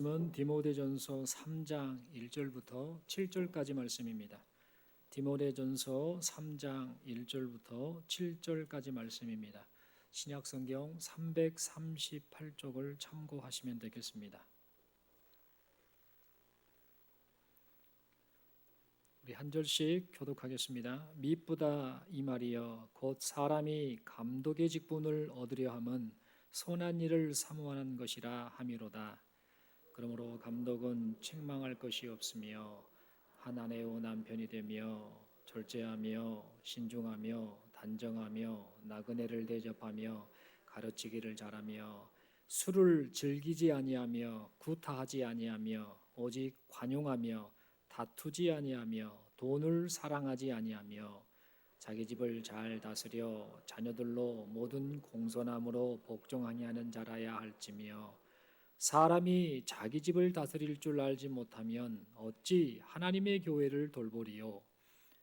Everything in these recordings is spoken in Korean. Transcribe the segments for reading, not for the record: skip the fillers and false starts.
말씀은 디모데전서 3장 1절부터 7절까지 말씀입니다. 디모데전서 3장 1절부터 7절까지 말씀입니다. 신약성경 338쪽을 참고하시면 되겠습니다. 우리 한 절씩 교독하겠습니다. 미쁘다 이 말이여 곧 사람이 감독의 직분을 얻으려 함은 선한 일을 사모하는 것이라 함이로다. 그러므로 감독은 책망할 것이 없으며 하나네오 남편이 되며 절제하며 신중하며 단정하며 나그네를 대접하며 가르치기를 잘하며 술을 즐기지 아니하며 구타하지 아니하며 오직 관용하며 다투지 아니하며 돈을 사랑하지 아니하며 자기 집을 잘 다스려 자녀들로 모든 공손함으로 복종하게 하는 자라야 할지며 사람이 자기 집을 다스릴 줄 알지 못하면 어찌 하나님의 교회를 돌보리요.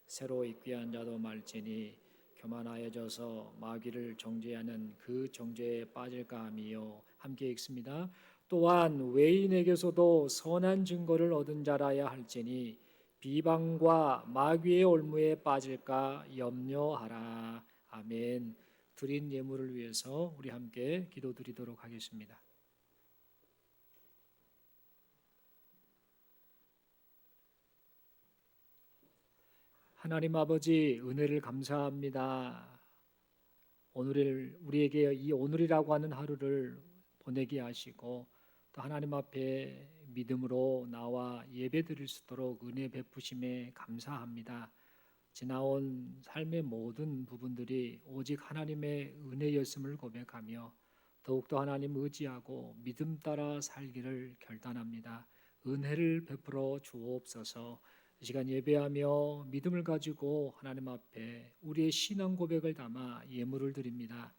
새로 입귀한 자도 말지니 교만하여져서 마귀를 정죄하는 그 정죄에 빠질까 함이요. 함께 읽습니다. 또한 외인에게서도 선한 증거를 얻은 자라야 할지니 비방과 마귀의 올무에 빠질까 염려하라. 아멘. 드린 예물을 위해서 우리 함께 기도드리도록 하겠습니다. 하나님 아버지, 은혜를 감사합니다. 오늘을 우리에게 이 오늘이라고 하는 하루를 보내게 하시고 또 하나님 앞에 믿음으로 나와 예배 드릴 수 있도록 은혜 베푸심에 감사합니다. 지나온 삶의 모든 부분들이 오직 하나님의 은혜였음을 고백하며 더욱더 하나님 의지하고 믿음 따라 살기를 결단합니다. 은혜를 베풀어 주옵소서. 이 시간 예배하며 믿음을 가지고 하나님 앞에 우리의 신앙 고백을 담아 예물을 드립니다.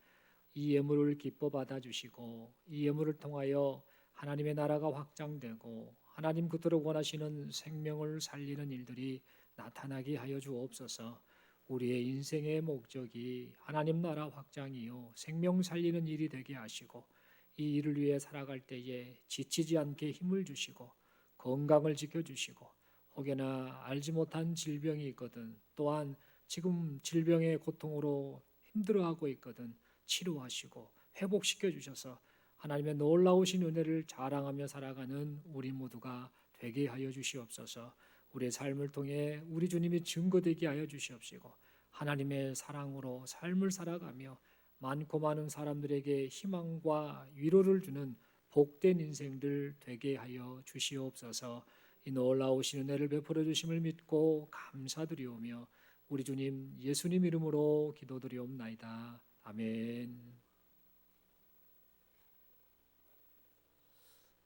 이 예물을 기뻐 받아주시고 이 예물을 통하여 하나님의 나라가 확장되고 하나님 그토록 원하시는 생명을 살리는 일들이 나타나게 하여 주옵소서. 우리의 인생의 목적이 하나님 나라 확장이요 생명 살리는 일이 되게 하시고 이 일을 위해 살아갈 때에 지치지 않게 힘을 주시고 건강을 지켜주시고 혹여나 알지 못한 질병이 있거든 또한 지금 질병의 고통으로 힘들어하고 있거든 치료하시고 회복시켜 주셔서 하나님의 놀라우신 은혜를 자랑하며 살아가는 우리 모두가 되게 하여 주시옵소서. 우리의 삶을 통해 우리 주님이 증거되게 하여 주시옵시고 하나님의 사랑으로 삶을 살아가며 많고 많은 사람들에게 희망과 위로를 주는 복된 인생들 되게 하여 주시옵소서. 이 놀라우신 은혜를 베풀어 주심을 믿고 감사드리오며 우리 주님 예수님 이름으로 기도드리옵나이다. 아멘.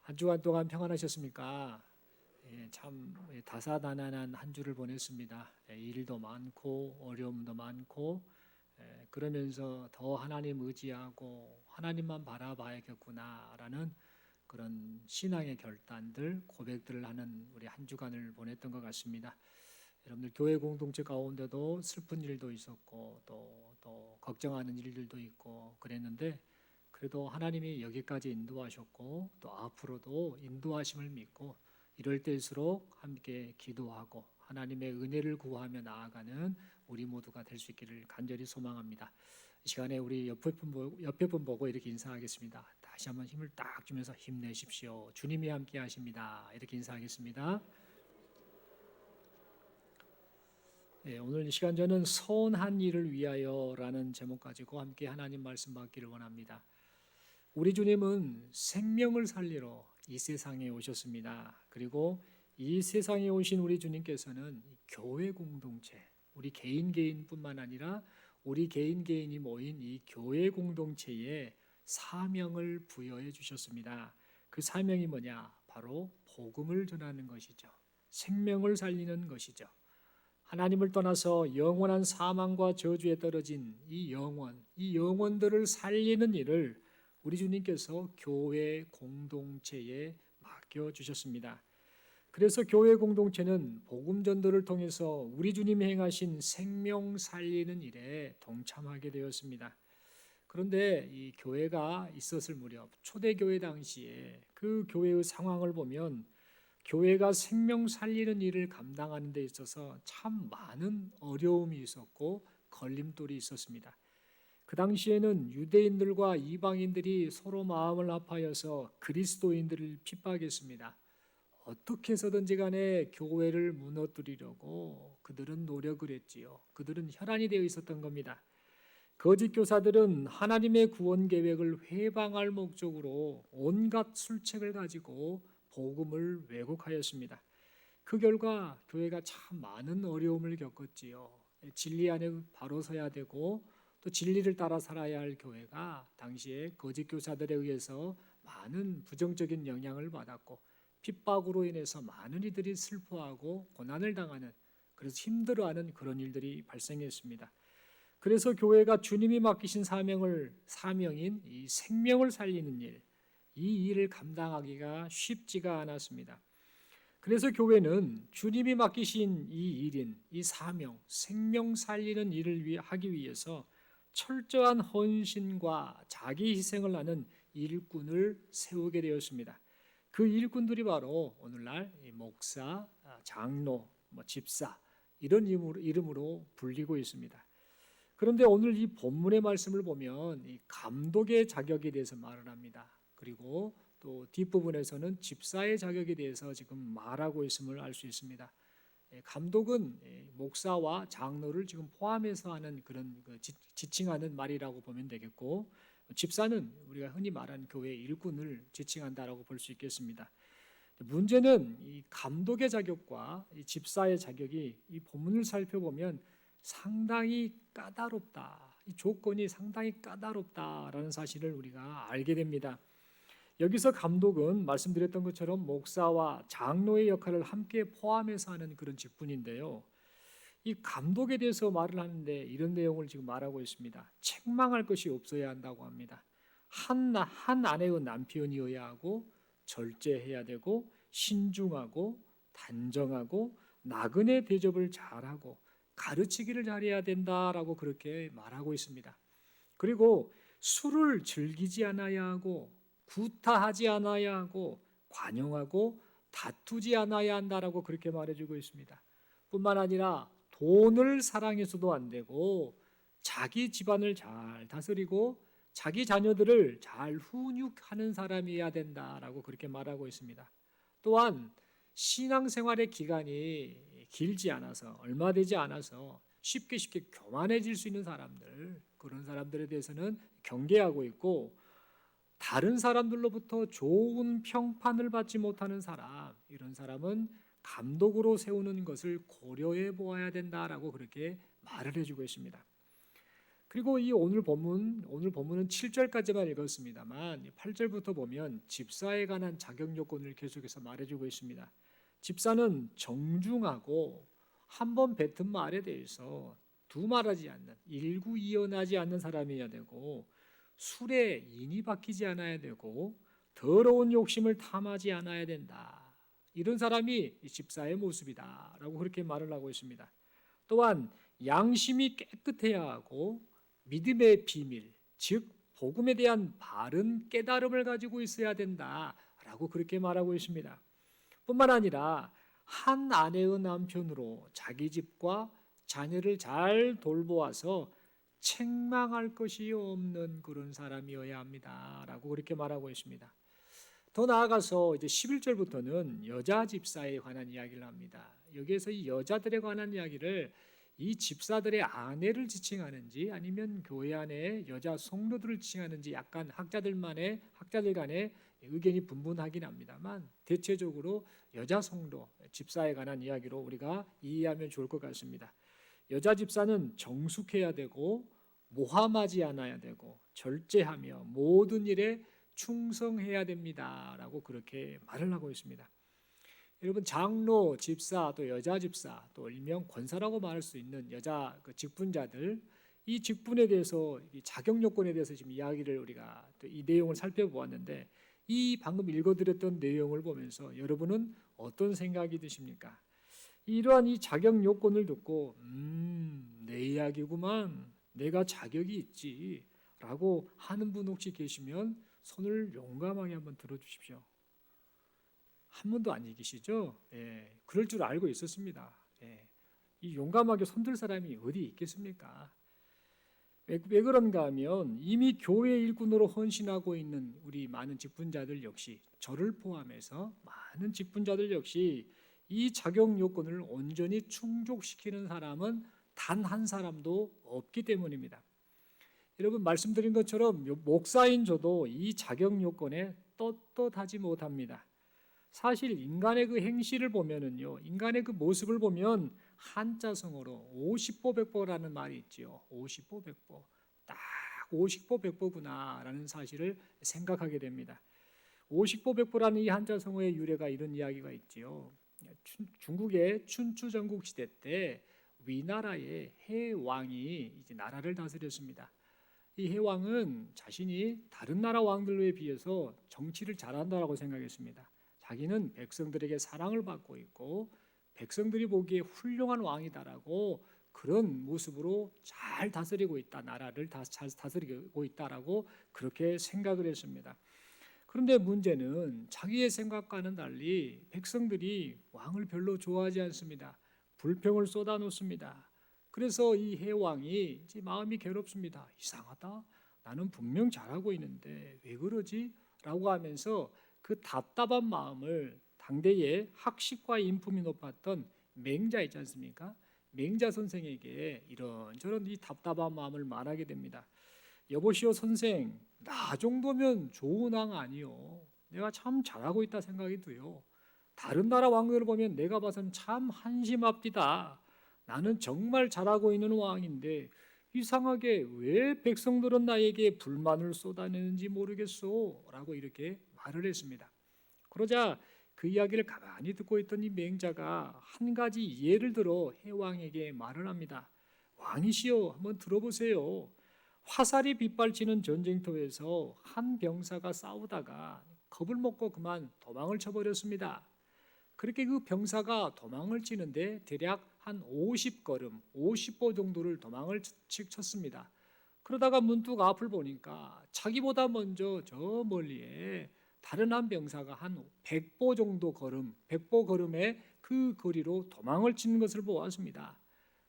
한 주간 동안 평안하셨습니까? 참 다사다난한 한 주를 보냈습니다. 일도 많고 어려움도 많고 그러면서 더 하나님 의지하고 하나님만 바라봐야겠구나라는 그런 신앙의 결단들, 고백들을 하는 우리 한 주간을 보냈던 것 같습니다. 여러분들 교회 공동체 가운데도 슬픈 일도 있었고 또 걱정하는 일들도 있고 그랬는데 그래도 하나님이 여기까지 인도하셨고 또 앞으로도 인도하심을 믿고 이럴 때일수록 함께 기도하고 하나님의 은혜를 구하며 나아가는 우리 모두가 될 수 있기를 간절히 소망합니다. 이 시간에 우리 옆에 분 보고 이렇게 인사하겠습니다. 다시 한번 힘을 딱 주면서 힘내십시오. 주님이 함께 하십니다. 이렇게 인사하겠습니다. 네, 오늘 이 시간 저는 선한 일을 위하여라는 제목 가지고 함께 하나님 말씀 받기를 원합니다. 우리 주님은 생명을 살리러 이 세상에 오셨습니다. 그리고 이 세상에 오신 우리 주님께서는 교회 공동체, 우리 개인뿐만 아니라 우리 개인이 모인 이 교회 공동체에 사명을 부여해 주셨습니다. 그 사명이 뭐냐? 바로 복음을 전하는 것이죠. 생명을 살리는 것이죠. 하나님을 떠나서 영원한 사망과 저주에 떨어진 이 영혼들을 살리는 일을 우리 주님께서 교회 공동체에 맡겨주셨습니다. 그래서 교회 공동체는 복음 전도를 통해서 우리 주님이 행하신 생명 살리는 일에 동참하게 되었습니다. 그런데 이 교회가 있었을 무렵 초대교회 당시에 그 교회의 상황을 보면 교회가 생명 살리는 일을 감당하는 데 있어서 참 많은 어려움이 있었고 걸림돌이 있었습니다. 그 당시에는 유대인들과 이방인들이 서로 마음을 합하여서 그리스도인들을 핍박했습니다. 어떻게 해서든지 간에 교회를 무너뜨리려고 그들은 노력을 했지요. 그들은 혈안이 되어 있었던 겁니다. 거짓 교사들은 하나님의 구원 계획을 회방할 목적으로 온갖 술책을 가지고 복음을 왜곡하였습니다. 그 결과 교회가 참 많은 어려움을 겪었지요. 진리 안에 바로 서야 되고 또 진리를 따라 살아야 할 교회가 당시에 거짓 교사들에 의해서 많은 부정적인 영향을 받았고 핍박으로 인해서 많은 이들이 슬퍼하고 고난을 당하는, 그래서 힘들어하는 그런 일들이 발생했습니다. 그래서 교회가 주님이 맡기신 사명인 이 생명을 살리는 일, 이 일을 감당하기가 쉽지가 않았습니다. 그래서 교회는 주님이 맡기신 이 일인, 이 사명, 생명 살리는 일을 하기 위해서 철저한 헌신과 자기 희생을 하는 일꾼을 세우게 되었습니다. 그 일꾼들이 바로 오늘날 목사, 장로, 집사 이런 이름으로 불리고 있습니다. 그런데 오늘 이 본문의 말씀을 보면 이 감독의 자격에 대해서 말을 합니다. 그리고 또 뒷부분에서는 집사의 자격에 대해서 지금 말하고 있음을 알 수 있습니다. 감독은 목사와 장로를 지금 포함해서 하는 그런 지칭하는 말이라고 보면 되겠고, 집사는 우리가 흔히 말하는 교회 일꾼을 지칭한다라고 볼 수 있겠습니다. 문제는 이 감독의 자격과 이 집사의 자격이 이 본문을 살펴보면 상당히 까다롭다. 이 조건이 상당히 까다롭다라는 사실을 우리가 알게 됩니다. 여기서 감독은 말씀드렸던 것처럼 목사와 장로의 역할을 함께 포함해서 하는 그런 직분인데요. 이 감독에 대해서 말을 하는데 이런 내용을 지금 말하고 있습니다. 책망할 것이 없어야 한다고 합니다. 한 아내의 남편이어야 하고 절제해야 되고 신중하고 단정하고 나그네 대접을 잘하고 가르치기를 잘해야 된다라고 그렇게 말하고 있습니다. 그리고 술을 즐기지 않아야 하고 구타하지 않아야 하고 관용하고 다투지 않아야 한다라고 그렇게 말해주고 있습니다. 뿐만 아니라 돈을 사랑해서도 안 되고 자기 집안을 잘 다스리고 자기 자녀들을 잘 훈육하는 사람이어야 된다라고 그렇게 말하고 있습니다. 또한 신앙생활의 기간이 길지 않아서 얼마 되지 않아서 쉽게 교만해질 수 있는 사람들, 그런 사람들에 대해서는 경계하고 있고, 다른 사람들로부터 좋은 평판을 받지 못하는 사람, 이런 사람은 감독으로 세우는 것을 고려해 보아야 된다라고 그렇게 말을 해주고 있습니다. 그리고 이 오늘 본문은 7절까지만 읽었습니다만 8절부터 보면 집사에 관한 자격 요건을 계속해서 말해주고 있습니다. 집사는 정중하고 한 번 뱉은 말에 대해서 두말하지 않는, 일구이연하지 않는 사람이어야 되고, 술에 인이 박히지 않아야 되고, 더러운 욕심을 탐하지 않아야 된다. 이런 사람이 집사의 모습이다라고 그렇게 말을 하고 있습니다. 또한 양심이 깨끗해야 하고 믿음의 비밀, 즉 복음에 대한 바른 깨달음을 가지고 있어야 된다라고 그렇게 말하고 있습니다. 뿐만 아니라 한 아내의 남편으로 자기 집과 자녀를 잘 돌보아서 책망할 것이 없는 그런 사람이어야 합니다라고 그렇게 말하고 있습니다. 더 나아가서 이제 11절부터는 여자 집사에 관한 이야기를 합니다. 여기에서 이 여자들에 관한 이야기를 이 집사들의 아내를 지칭하는지 아니면 교회 안에 여자 성도들을 지칭하는지 약간 학자들 간에 의견이 분분하긴 합니다만 대체적으로 여자 성도, 집사에 관한 이야기로 우리가 이해하면 좋을 것 같습니다. 여자 집사는 정숙해야 되고 모함하지 않아야 되고 절제하며 모든 일에 충성해야 됩니다라고 그렇게 말을 하고 있습니다. 여러분, 장로, 집사, 또 여자 집사, 또 일명 권사라고 말할 수 있는 여자 직분자들, 이 직분에 대해서, 이 자격 요건에 대해서 지금 이야기를 우리가 또 이 내용을 살펴보았는데, 이 방금 읽어드렸던 내용을 보면서 여러분은 어떤 생각이 드십니까? 이러한 이 자격 요건을 듣고 내 이야기구만, 내가 자격이 있지 라고 하는 분 혹시 계시면 손을 용감하게 한번 들어주십시오. 한 분도 안 계시죠? 예, 그럴 줄 알고 있었습니다. 예, 이 용감하게 손들 사람이 어디 있겠습니까? 왜 그런가 하면 이미 교회 일꾼으로 헌신하고 있는 우리 많은 직분자들 역시, 저를 포함해서 많은 직분자들 역시 이 자격 요건을 온전히 충족시키는 사람은 단 한 사람도 없기 때문입니다. 여러분, 말씀드린 것처럼 목사인 저도 이 자격 요건에 떳떳하지 못합니다. 사실 인간의 그 행실을 보면은요, 인간의 그 모습을 보면 한자성어로 50보 100보라는 말이 있지요. 50보 100보. 딱 50보 100보구나라는 사실을 생각하게 됩니다. 50보 100보라는 이 한자성어의 유래가 이런 이야기가 있지요. 중국의 춘추 전국 시대 때 위나라의 해왕이 이제 나라를 다스렸습니다. 이 해왕은 자신이 다른 나라 왕들에 비해서 정치를 잘한다라고 생각했습니다. 자기는 백성들에게 사랑을 받고 있고 백성들이 보기에 훌륭한 왕이다라고 그런 모습으로 잘 다스리고 있다, 나라를 잘 다스리고 있다라고 그렇게 생각을 했습니다. 그런데 문제는 자기의 생각과는 달리 백성들이 왕을 별로 좋아하지 않습니다. 불평을 쏟아놓습니다. 그래서 이 해왕이 이제 마음이 괴롭습니다. 이상하다. 나는 분명 잘하고 있는데 왜 그러지? 라고 하면서 그 답답한 마음을 당대의 학식과 인품이 높았던 맹자 있지 않습니까? 맹자 선생에게 이런저런 이 답답한 마음을 말하게 됩니다. 여보시오 선생, 나 정도면 좋은 왕 아니요. 내가 참 잘하고 있다 생각이 들어요. 다른 나라 왕들을 보면 내가 봐선 참 한심합디다. 나는 정말 잘하고 있는 왕인데 이상하게 왜 백성들은 나에게 불만을 쏟아내는지 모르겠소 라고 이렇게 말을 했습니다. 그러자 그 이야기를 가만히 듣고 있던 이 맹자가 한 가지 예를 들어 해왕에게 말을 합니다. 왕이시여, 한번 들어보세요. 화살이 빗발치는 전쟁터에서 한 병사가 싸우다가 겁을 먹고 그만 도망을 쳐버렸습니다. 그렇게 그 병사가 도망을 치는데 대략 한 50걸음, 50보 정도를 도망을 쳤습니다. 그러다가 문득 앞을 보니까 자기보다 먼저 저 멀리에 다른 한 병사가 한 100보 정도 걸음, 100보 걸음의 그 거리로 도망을 치는 것을 보았습니다.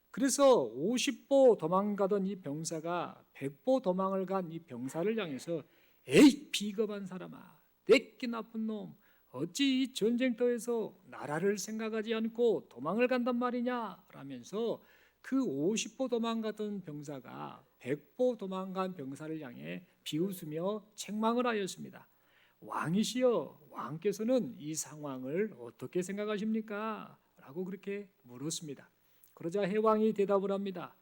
그래서 50보 도망가던 이 병사가 100보 도망을 간 이 병사를 향해서 에이 비겁한 사람아, 내끼 나쁜 놈, 어찌 이 전쟁터에서 나라를 생각하지 않고 도망을 간단 말이냐 라면서 그 50보 도망가던 병사가 100보 도망간 병사를 향해 비웃으며 책망을 하였습니다. 왕이시여, 왕께서는 이 상황을 어떻게 생각하십니까? 라고 그렇게 물었습니다. 그러자 해왕이 대답을 합니다.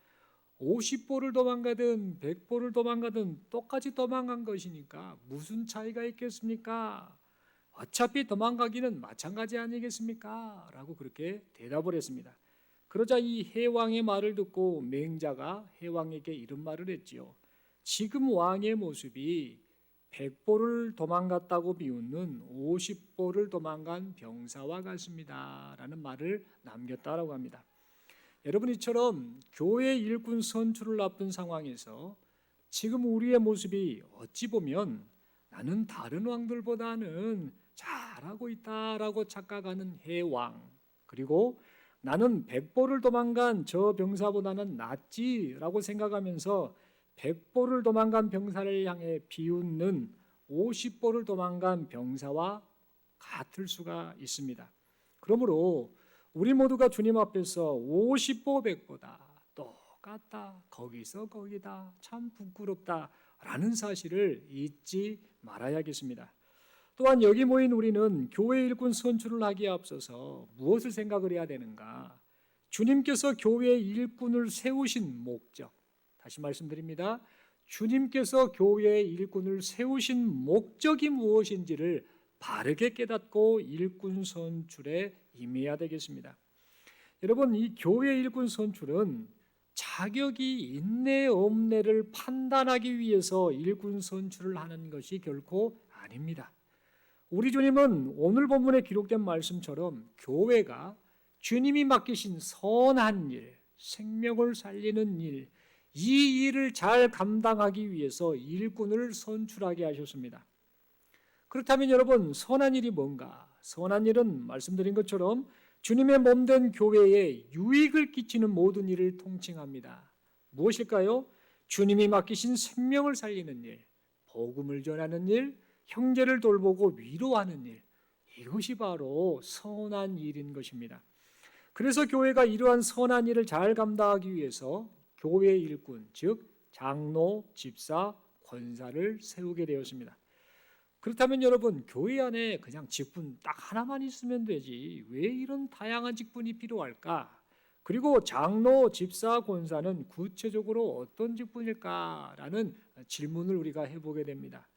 50보를 도망가든 100보를 도망가든 똑같이 도망간 것이니까 무슨 차이가 있겠습니까? 어차피 도망가기는 마찬가지 아니겠습니까? 라고 그렇게 대답을 했습니다. 그러자 이 해왕의 말을 듣고 맹자가 해왕에게 이런 말을 했지요. 지금 왕의 모습이 100보를 도망갔다고 비웃는 50보를 도망간 병사와 같습니다. 라는 말을 남겼다라고 합니다. 여러분, 이처럼 교회 일꾼 선출을 앞둔 상황에서 지금 우리의 모습이 어찌 보면 나는 다른 왕들보다는 잘하고 있다라고 착각하는 해왕, 그리고 나는 100보를 도망간 저 병사보다는 낫지라고 생각하면서 100보를 도망간 병사를 향해 비웃는 50보를 도망간 병사와 같을 수가 있습니다. 그러므로 우리 모두가 주님 앞에서 50보 100보다 똑같다, 거기서 거기다, 참 부끄럽다 라는 사실을 잊지 말아야겠습니다. 또한 여기 모인 우리는 교회 일꾼 선출을 하기에 앞서서 무엇을 생각을 해야 되는가? 주님께서 교회 일꾼을 세우신 목적, 다시 말씀드립니다. 주님께서 교회 일꾼을 세우신 목적이 무엇인지를 바르게 깨닫고 일꾼 선출에 임해야 되겠습니다. 여러분, 이 교회 일꾼 선출은 자격이 있네 없네를 판단하기 위해서 일꾼 선출을 하는 것이 결코 아닙니다. 우리 주님은 오늘 본문에 기록된 말씀처럼 교회가 주님이 맡기신 선한 일, 생명을 살리는 일, 이 일을 잘 감당하기 위해서 일꾼을 선출하게 하셨습니다. 그렇다면 여러분, 선한 일이 뭔가? 선한 일은 말씀드린 것처럼 주님의 몸된 교회에 유익을 끼치는 모든 일을 통칭합니다. 무엇일까요? 주님이 맡기신 생명을 살리는 일, 복음을 전하는 일, 형제를 돌보고 위로하는 일, 이것이 바로 선한 일인 것입니다. 그래서 교회가 이러한 선한 일을 잘 감당하기 위해서 교회 일꾼, 즉 장로, 집사, 권사를 세우게 되었습니다. 그렇다면 여러분, 교회 안에 그냥 직분 딱 하나만 있으면 되지 왜 이런 다양한 직분이 필요할까? 그리고 장로, 집사, 권사는 구체적으로 어떤 직분일까라는 질문을 우리가 해보게 됩니다.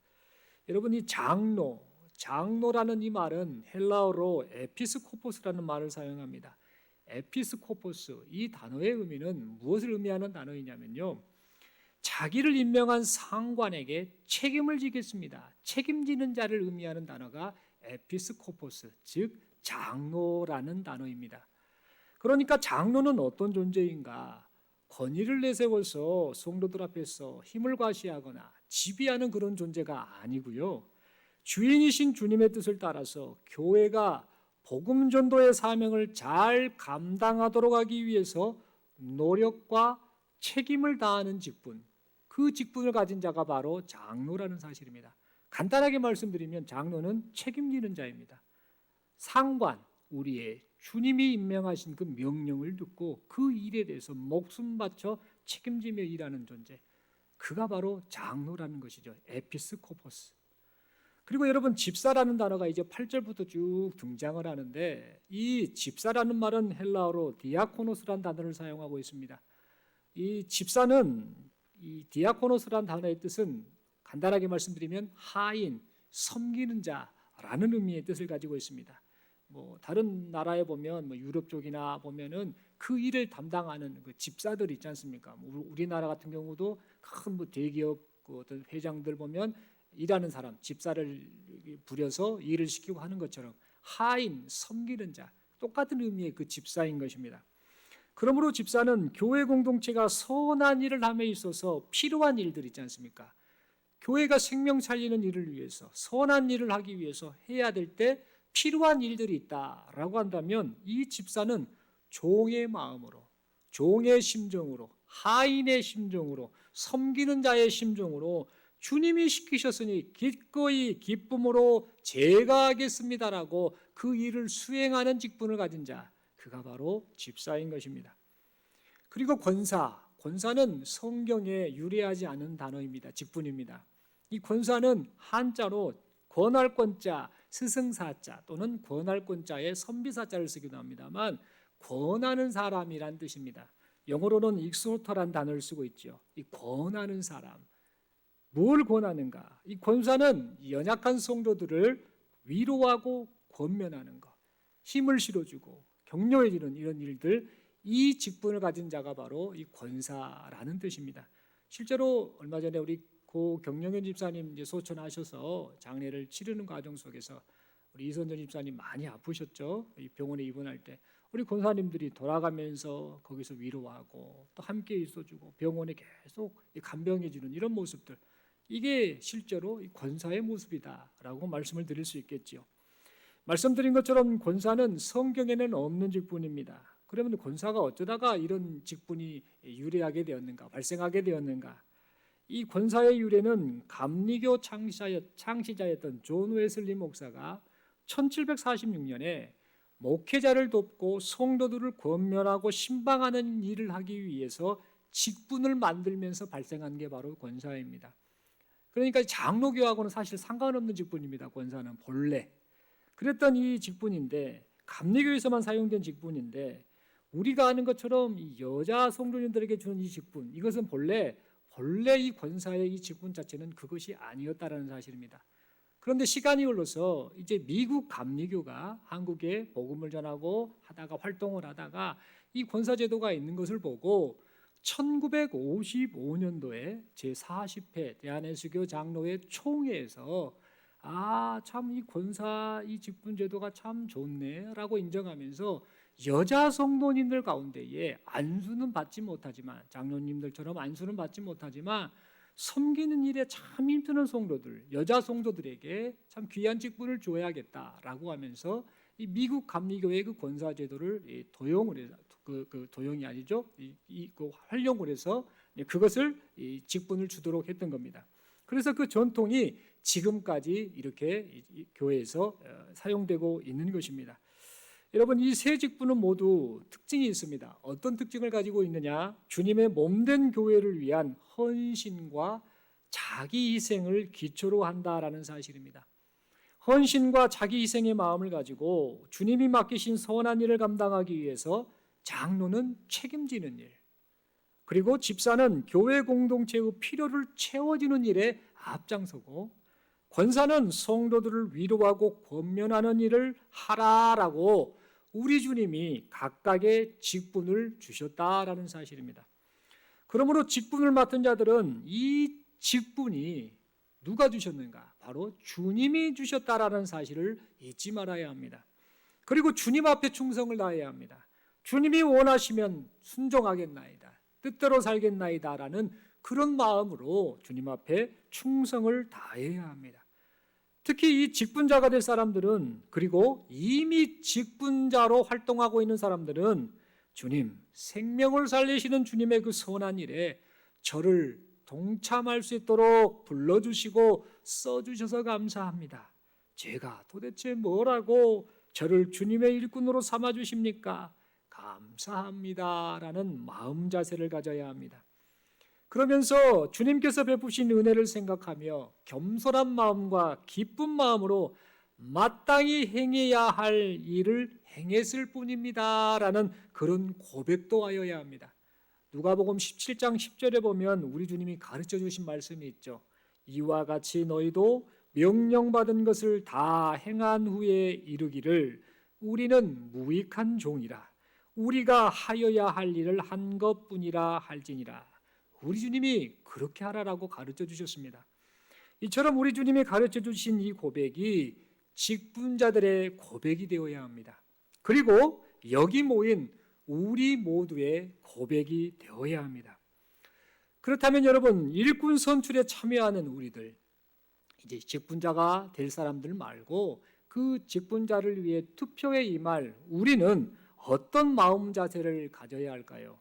여러분, 이 장로라는 이 말은 헬라어로 에피스코포스라는 말을 사용합니다. 에피스코포스, 이 단어의 의미는 무엇을 의미하는 단어이냐면요, 자기를 임명한 상관에게 책임을 지겠습니다. 책임지는 자를 의미하는 단어가 에피스코포스, 즉 장로라는 단어입니다. 그러니까 장로는 어떤 존재인가? 권위를 내세워서 성도들 앞에서 힘을 과시하거나 지배하는 그런 존재가 아니고요, 주인이신 주님의 뜻을 따라서 교회가 복음 전도의 사명을 잘 감당하도록 하기 위해서 노력과 책임을 다하는 직분, 그 직분을 가진 자가 바로 장로라는 사실입니다. 간단하게 말씀드리면 장로는 책임지는 자입니다. 상관, 우리의 주님이 임명하신 그 명령을 듣고 그 일에 대해서 목숨 바쳐 책임지며 일하는 존재, 그가 바로 장로라는 것이죠. 에피스코포스. 그리고 여러분, 집사라는 단어가 이제 8절부터 쭉 등장을 하는데, 이 집사라는 말은 헬라어로 디아코노스라는 단어를 사용하고 있습니다. 이 집사는, 이 디아코노스라는 단어의 뜻은 간단하게 말씀드리면 하인, 섬기는 자라는 의미의 뜻을 가지고 있습니다. 다른 나라에 보면 유럽 쪽이나 보면은 그 일을 담당하는 그 집사들 있지 않습니까? 우리나라 같은 경우도 큰 대기업 그 어떤 회장들 보면 일하는 사람, 집사를 부려서 일을 시키고 하는 것처럼 하인, 섬기는 자, 똑같은 의미의 그 집사인 것입니다. 그러므로 집사는 교회 공동체가 선한 일을 함에 있어서 필요한 일들 있지 않습니까? 교회가 생명 살리는 일을 위해서, 선한 일을 하기 위해서 해야 될 때 필요한 일들이 있다라고 한다면, 이 집사는 종의 마음으로, 종의 심정으로, 하인의 심정으로, 섬기는 자의 심정으로 주님이 시키셨으니 기꺼이 기쁨으로 제가 하겠습니다라고 그 일을 수행하는 직분을 가진 자, 그가 바로 집사인 것입니다. 그리고 권사는 성경에 유래하지 않은 단어입니다. 직분입니다. 이 권사는 한자로 권할권자, 스승사자 또는 권할권자의 선비사자를 쓰기도 합니다만, 권하는 사람이란 뜻입니다. 영어로는 익소터란 단어를 쓰고 있죠. 이 권하는 사람, 뭘 권하는가? 이 권사는 연약한 성도들을 위로하고 권면하는 것, 힘을 실어주고 격려해주는 이런 일들, 이 직분을 가진 자가 바로 이 권사라는 뜻입니다. 실제로 얼마 전에 우리 고 경영현 집사님 이제 소천하셔서 장례를 치르는 과정 속에서 우리 이선전 집사님 많이 아프셨죠. 이 병원에 입원할 때 우리 권사님들이 돌아가면서 거기서 위로하고 또 함께 있어주고 병원에 계속 간병해주는 이런 모습들, 이게 실제로 이 권사의 모습이다라고 말씀을 드릴 수 있겠지요. 말씀드린 것처럼 권사는 성경에는 없는 직분입니다. 그러면 권사가 어쩌다가 이런 직분이 유래하게 되었는가, 발생하게 되었는가? 이 권사의 유래는 감리교 창시자였던 존 웨슬리 목사가 1746년에 목회자를 돕고 성도들을 권면하고 신방하는 일을 하기 위해서 직분을 만들면서 발생한 게 바로 권사입니다. 그러니까 장로교하고는 사실 상관없는 직분입니다. 권사는 본래 그랬던 이 직분인데, 감리교에서만 사용된 직분인데, 우리가 아는 것처럼 이 여자 성도님들에게 주는 이 직분, 이것은 본래 이 권사의 이 직분 자체는 그것이 아니었다라는 사실입니다. 그런데 시간이 흘러서 이제 미국 감리교가 한국에 복음을 전하고 하다가 활동을 하다가 이 권사 제도가 있는 것을 보고 1955년도에 제40회 대한예수교 장로회 총회에서 참 이 권사 이 직분 제도가 참 좋네라고 인정하면서 여자 성도님들 가운데에 안수는 받지 못하지만, 장로님들처럼 안수는 받지 못하지만 섬기는 일에 참 힘드는 성도들, 여자 성도들에게 참 귀한 직분을 줘야겠다라고 하면서 이 미국 감리교회 그 권사 제도를 도용을 해서, 도용이 아니죠, 그 활용을 해서 그것을 직분을 주도록 했던 겁니다. 그래서 그 전통이 지금까지 이렇게 교회에서 사용되고 있는 것입니다. 여러분, 이 세 직분은 모두 특징이 있습니다. 어떤 특징을 가지고 있느냐? 주님의 몸된 교회를 위한 헌신과 자기 희생을 기초로 한다라는 사실입니다. 헌신과 자기 희생의 마음을 가지고 주님이 맡기신 선한 일을 감당하기 위해서 장로는 책임지는 일, 그리고 집사는 교회 공동체의 필요를 채워주는 일에 앞장서고, 권사는 성도들을 위로하고 권면하는 일을 하라라고 우리 주님이 각각의 직분을 주셨다라는 사실입니다. 그러므로 직분을 맡은 자들은 이 직분이 누가 주셨는가? 바로 주님이 주셨다라는 사실을 잊지 말아야 합니다. 그리고 주님 앞에 충성을 다해야 합니다. 주님이 원하시면 순종하겠나이다, 뜻대로 살겠나이다라는 그런 마음으로 주님 앞에 충성을 다해야 합니다. 특히 이 직분자가 될 사람들은, 그리고 이미 직분자로 활동하고 있는 사람들은 주님, 생명을 살리시는 주님의 그 선한 일에 저를 동참할 수 있도록 불러주시고 써주셔서 감사합니다. 제가 도대체 뭐라고 저를 주님의 일꾼으로 삼아주십니까? 감사합니다 라는 마음 자세를 가져야 합니다. 그러면서 주님께서 베푸신 은혜를 생각하며 겸손한 마음과 기쁜 마음으로 마땅히 행해야 할 일을 행했을 뿐입니다 라는 그런 고백도 하여야 합니다. 누가복음 17장 10절에 보면 우리 주님이 가르쳐 주신 말씀이 있죠. 이와 같이 너희도 명령받은 것을 다 행한 후에 이르기를 우리는 무익한 종이라, 우리가 하여야 할 일을 한 것뿐이라 할지니라. 우리 주님이 그렇게 하라라고 가르쳐 주셨습니다. 이처럼 우리 주님이 가르쳐 주신 이 고백이 직분자들의 고백이 되어야 합니다. 그리고 여기 모인 우리 모두의 고백이 되어야 합니다. 그렇다면 여러분, 일꾼 선출에 참여하는 우리들, 이제 직분자가 될 사람들 말고 그 직분자를 위해 투표에 임할 우리는 어떤 마음 자세를 가져야 할까요?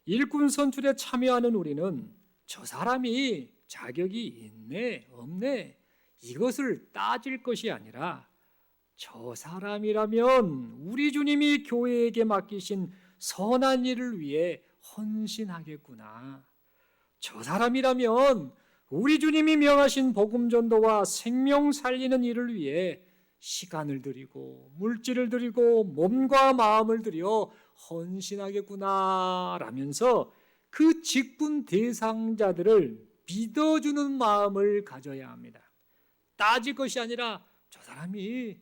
일꾼 선출에 참여하는 우리는 저 사람이 자격이 있네, 없네, 이것을 따질 것이 아니라 저 사람이라면 우리 주님이 교회에게 맡기신 선한 일을 위해 헌신하겠구나. 저 사람이라면 우리 주님이 명하신 복음 전도와 생명 살리는 일을 위해 시간을 들이고 물질을 들이고 몸과 마음을 들여 헌신하겠구나 라면서 그 직분 대상자들을 믿어주는 마음을 가져야 합니다. 따질 것이 아니라 저 사람이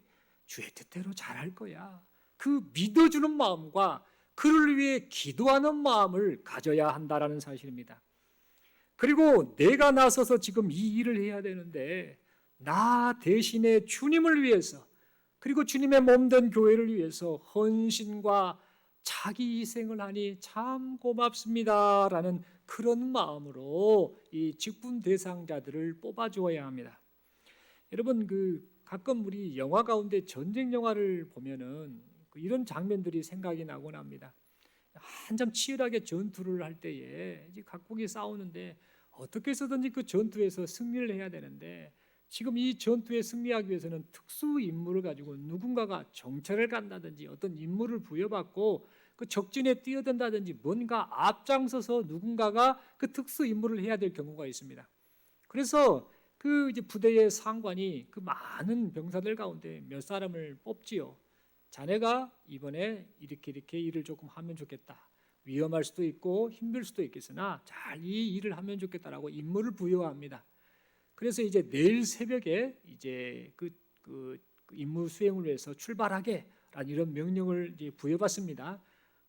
주의 뜻대로 잘할 거야, 그 믿어주는 마음과 그를 위해 기도하는 마음을 가져야 한다라는 사실입니다. 그리고 내가 나서서 지금 이 일을 해야 되는데 나 대신에 주님을 위해서, 그리고 주님의 몸된 교회를 위해서 헌신과 자기 희생을 하니 참 고맙습니다라는 그런 마음으로 이 직분 대상자들을 뽑아주어야 합니다. 여러분, 가끔 우리 영화 가운데 전쟁 영화를 보면은 이런 장면들이 생각이 나곤 합니다. 한참 치열하게 전투를 할 때에 이제 각국이 싸우는데 어떻게 해서든지 그 전투에서 승리를 해야 되는데, 지금 이 전투에 승리하기 위해서는 특수 임무를 가지고 누군가가 정찰을 간다든지 어떤 임무를 부여받고 그 적진에 뛰어든다든지 뭔가 앞장서서 누군가가 그 특수 임무를 해야 될 경우가 있습니다. 그래서 그 이제 부대의 상관이 그 많은 병사들 가운데 몇 사람을 뽑지요. 자네가 이번에 이렇게 일을 조금 하면 좋겠다. 위험할 수도 있고 힘들 수도 있겠으나 잘 이 일을 하면 좋겠다라고 임무를 부여합니다. 그래서 이제 내일 새벽에 이제 그 임무 수행을 위해서 출발하게라는 이런 명령을 이제 부여받습니다.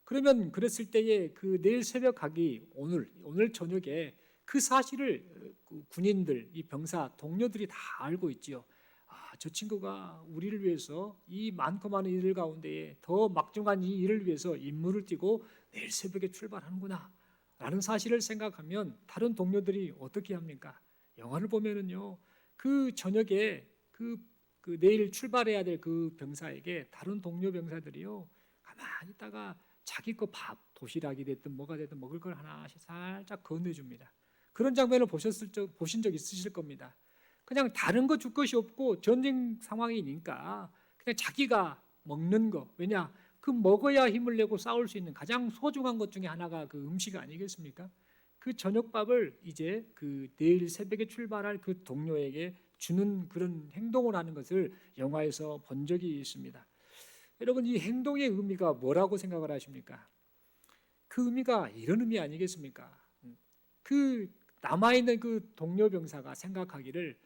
그러면 그랬을 때에 그 내일 새벽 가기 오늘 저녁에 그 사실을 군인들, 이 병사 동료들이 다 알고 있지요. 저 친구가 우리를 위해서 이 많고 많은 일들 가운데에 더 막중한 이 일을 위해서 임무를 띠고 내일 새벽에 출발하는구나 라는 사실을 생각하면 다른 동료들이 어떻게 합니까? 영화를 보면은요, 그 저녁에 그 내일 출발해야 될 그 병사에게 다른 동료 병사들이요, 가만히 있다가 자기 거 밥, 도시락이 됐든 뭐가 됐든 먹을 걸 하나씩 살짝 건네줍니다. 그런 장면을 보신 적 있으실 겁니다. 그냥 다른 거 줄 것이 없고 전쟁 상황이니까 그냥 자기가 먹는 거, 왜냐? 그 먹어야 힘을 내고 싸울 수 있는 가장 소중한 것 중에 하나가 그 음식 아니겠습니까? 그 저녁밥을 이제 그 내일 새벽에 출발할 그 동료에게 주는 그런 행동을 하는 것을 영화에서 본 적이 있습니다. 여러분, 이 행동의 의미가 뭐라고 생각을 하십니까? 그 의미가 이런 의미 아니겠습니까? 그 남아있는 그 동료 병사가 생각하기를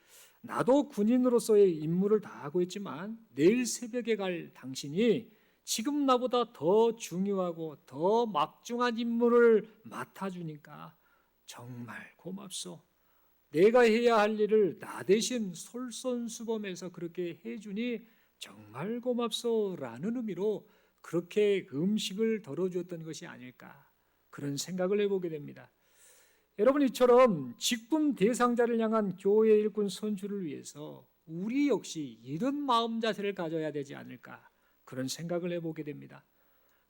나도 군인으로서의 임무를 다하고 있지만 내일 새벽에 갈 당신이 지금 나보다 더 중요하고 더 막중한 임무를 맡아주니까 정말 고맙소. 내가 해야 할 일을 나 대신 솔선수범해서 그렇게 해주니 정말 고맙소라는 의미로 그렇게 음식을 덜어주었던 것이 아닐까, 그런 생각을 해보게 됩니다. 여러분, 이처럼 직분 대상자를 향한 교회 일꾼 선출을 위해서 우리 역시 이런 마음 자세를 가져야 되지 않을까, 그런 생각을 해보게 됩니다.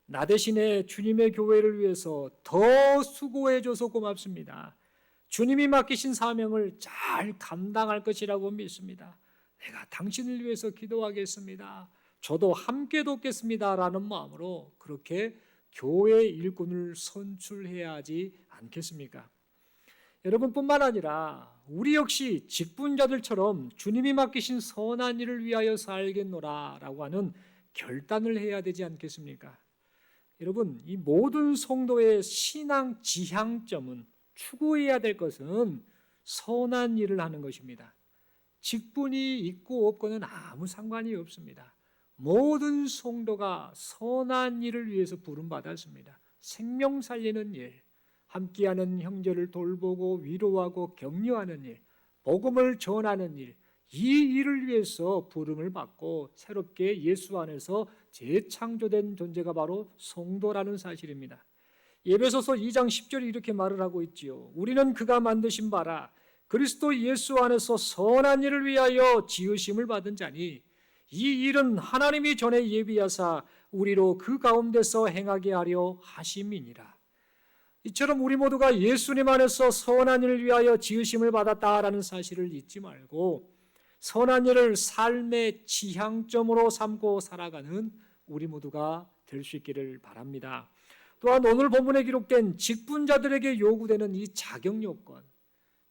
나 대신에 주님의 교회를 위해서 더 수고해줘서 고맙습니다. 주님이 맡기신 사명을 잘 감당할 것이라고 믿습니다. 내가 당신을 위해서 기도하겠습니다. 저도 함께 돕겠습니다 라는 마음으로 그렇게 교회 일꾼을 선출해야 하지 않겠습니까? 여러분뿐만 아니라 우리 역시 직분자들처럼 주님이 맡기신 선한 일을 위하여 살겠노라 라고 하는 결단을 해야 되지 않겠습니까? 여러분, 이 모든 성도의 신앙 지향점은, 추구해야 될 것은 선한 일을 하는 것입니다. 직분이 있고 없고는 아무 상관이 없습니다. 모든 성도가 선한 일을 위해서 부름받았습니다. 생명 살리는 일, 함께하는 형제를 돌보고 위로하고 격려하는 일, 복음을 전하는 일, 이 일을 위해서 부름을 받고 새롭게 예수 안에서 재창조된 존재가 바로 성도라는 사실입니다. 에베소서 2장 10절이 이렇게 말을 하고 있지요. 우리는 그가 만드신 바라 그리스도 예수 안에서 선한 일을 위하여 지으심을 받은 자니 이 일은 하나님이 전에 예비하사 우리로 그 가운데서 행하게 하려 하심이니라. 이처럼 우리 모두가 예수님 안에서 선한 일을 위하여 지으심을 받았다라는 사실을 잊지 말고 선한 일을 삶의 지향점으로 삼고 살아가는 우리 모두가 될 수 있기를 바랍니다. 또한 오늘 본문에 기록된 직분자들에게 요구되는 이 자격 요건,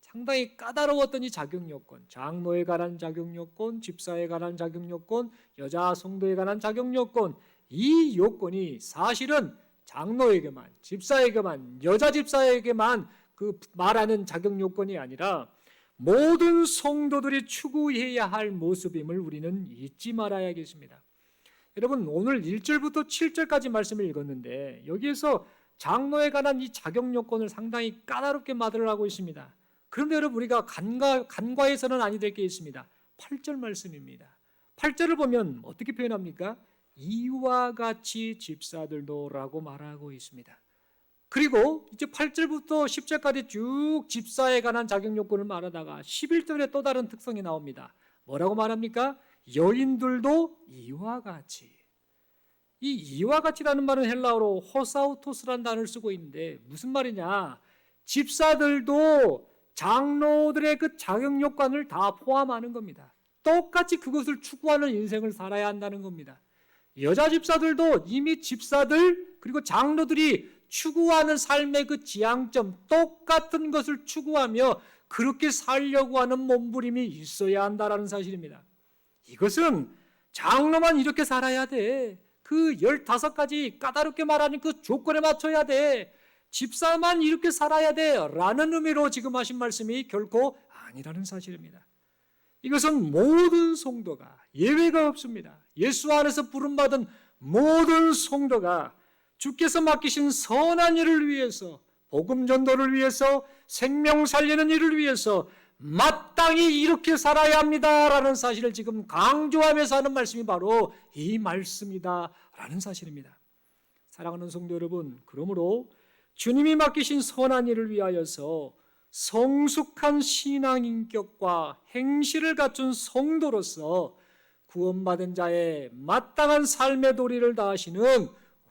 상당히 까다로웠던 이 자격 요건, 장로에 관한 자격 요건, 집사에 관한 자격 요건, 여자 성도에 관한 자격 요건, 이 요건이 사실은 장로에게만, 집사에게만, 여자 집사에게만 그 말하는 자격 요건이 아니라 모든 성도들이 추구해야 할 모습임을 우리는 잊지 말아야겠습니다. 여러분, 오늘 1절부터 7절까지 말씀을 읽었는데 여기에서 장로에 관한 이 자격 요건을 상당히 까다롭게 말을 하고 있습니다. 그런데 여러분, 우리가 간과해서는 아니 될 게 있습니다. 8절 말씀입니다. 8절을 보면 어떻게 표현합니까? 이와 같이 집사들도 라고 말하고 있습니다. 그리고 이제 8절부터 10절까지 쭉 집사에 관한 자격 요건을 말하다가 11절에 또 다른 특성이 나옵니다. 뭐라고 말합니까? 여인들도 이와 같이. 이 이와 같이라는 말은 헬라어로 호사우토스라는 단어를 쓰고 있는데 무슨 말이냐? 집사들도 장로들의 그 자격 요건을 다 포함하는 겁니다. 똑같이 그것을 추구하는 인생을 살아야 한다는 겁니다. 여자 집사들도 이미 집사들 그리고 장로들이 추구하는 삶의 그 지향점, 똑같은 것을 추구하며 그렇게 살려고 하는 몸부림이 있어야 한다는 사실입니다. 이것은 장로만 이렇게 살아야 돼. 그 15가지 까다롭게 말하는 그 조건에 맞춰야 돼. 집사만 이렇게 살아야 돼 라는 의미로 지금 하신 말씀이 결코 아니라는 사실입니다. 이것은 모든 성도가 예외가 없습니다. 예수 안에서 부름받은 모든 성도가 주께서 맡기신 선한 일을 위해서, 복음 전도를 위해서, 생명 살리는 일을 위해서 마땅히 이렇게 살아야 합니다라는 사실을 지금 강조하면서 하는 말씀이 바로 이 말씀이다라는 사실입니다. 사랑하는 성도 여러분, 그러므로 주님이 맡기신 선한 일을 위하여서 성숙한 신앙 인격과 행실을 갖춘 성도로서 구원받은 자의 마땅한 삶의 도리를 다하시는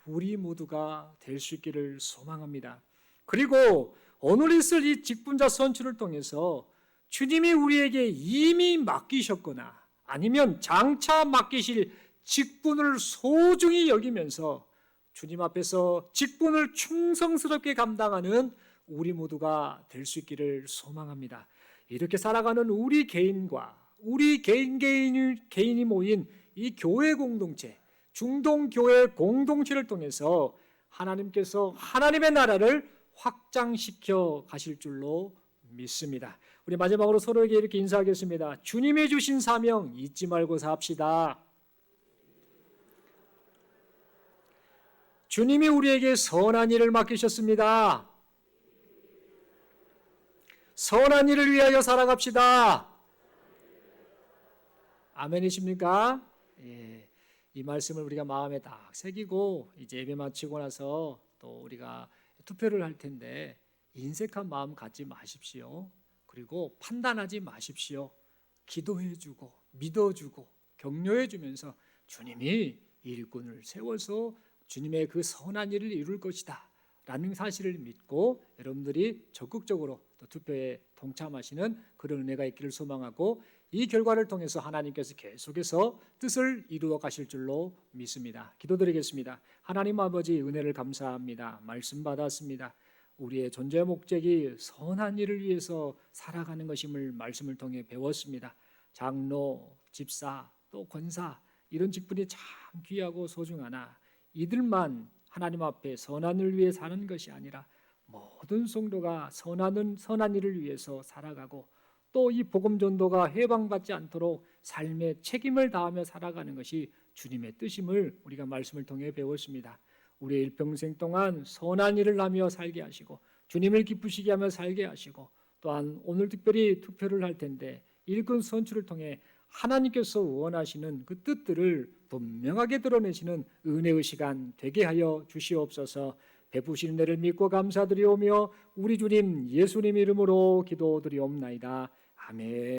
우리 모두가 될 수 있기를 소망합니다. 그리고 오늘 있을 이 직분자 선출을 통해서 주님이 우리에게 이미 맡기셨거나 아니면 장차 맡기실 직분을 소중히 여기면서 주님 앞에서 직분을 충성스럽게 감당하는 우리 모두가 될 수 있기를 소망합니다. 이렇게 살아가는 우리 개인과 우리 개인이 모인 이 교회 공동체, 중동교회 공동체를 통해서 하나님께서 하나님의 나라를 확장시켜 가실 줄로 믿습니다. 우리 마지막으로 서로에게 이렇게 인사하겠습니다. 주님이 주신 사명 잊지 말고 삽시다. 주님이 우리에게 선한 일을 맡기셨습니다. 선한 일을 위하여 살아갑시다. 아멘이십니까? 예, 이 말씀을 우리가 마음에 딱 새기고 이제 예배 마치고 나서 또 우리가 투표를 할 텐데 인색한 마음 갖지 마십시오. 그리고 판단하지 마십시오. 기도해주고 믿어주고 격려해주면서 주님이 일꾼을 세워서 주님의 그 선한 일을 이룰 것이다 라는 사실을 믿고 여러분들이 적극적으로 또 투표에 동참하시는 그런 은혜가 있기를 소망하고 이 결과를 통해서 하나님께서 계속해서 뜻을 이루어 가실 줄로 믿습니다. 기도드리겠습니다. 하나님 아버지 은혜를 감사합니다. 말씀 받았습니다. 우리의 존재 목적이 선한 일을 위해서 살아가는 것임을 말씀을 통해 배웠습니다. 장로, 집사, 또 권사 이런 직분이 참 귀하고 소중하나 이들만 하나님 앞에 선한 일을 위해 사는 것이 아니라 모든 성도가 선한 일을 위해서 살아가고 또 이 복음 전도가 해방받지 않도록 삶의 책임을 다하며 살아가는 것이 주님의 뜻임을 우리가 말씀을 통해 배웠습니다. 우리의 일평생 동안 선한 일을 하며 살게 하시고 주님을 기쁘시게 하며 살게 하시고 또한 오늘 특별히 투표를 할 텐데 일꾼 선출을 통해 하나님께서 원하시는 그 뜻들을 분명하게 드러내시는 은혜의 시간 되게 하여 주시옵소서. 베푸시는 은혜를 믿고 감사드리오며 우리 주님 예수님 이름으로 기도드리옵나이다. 아멘.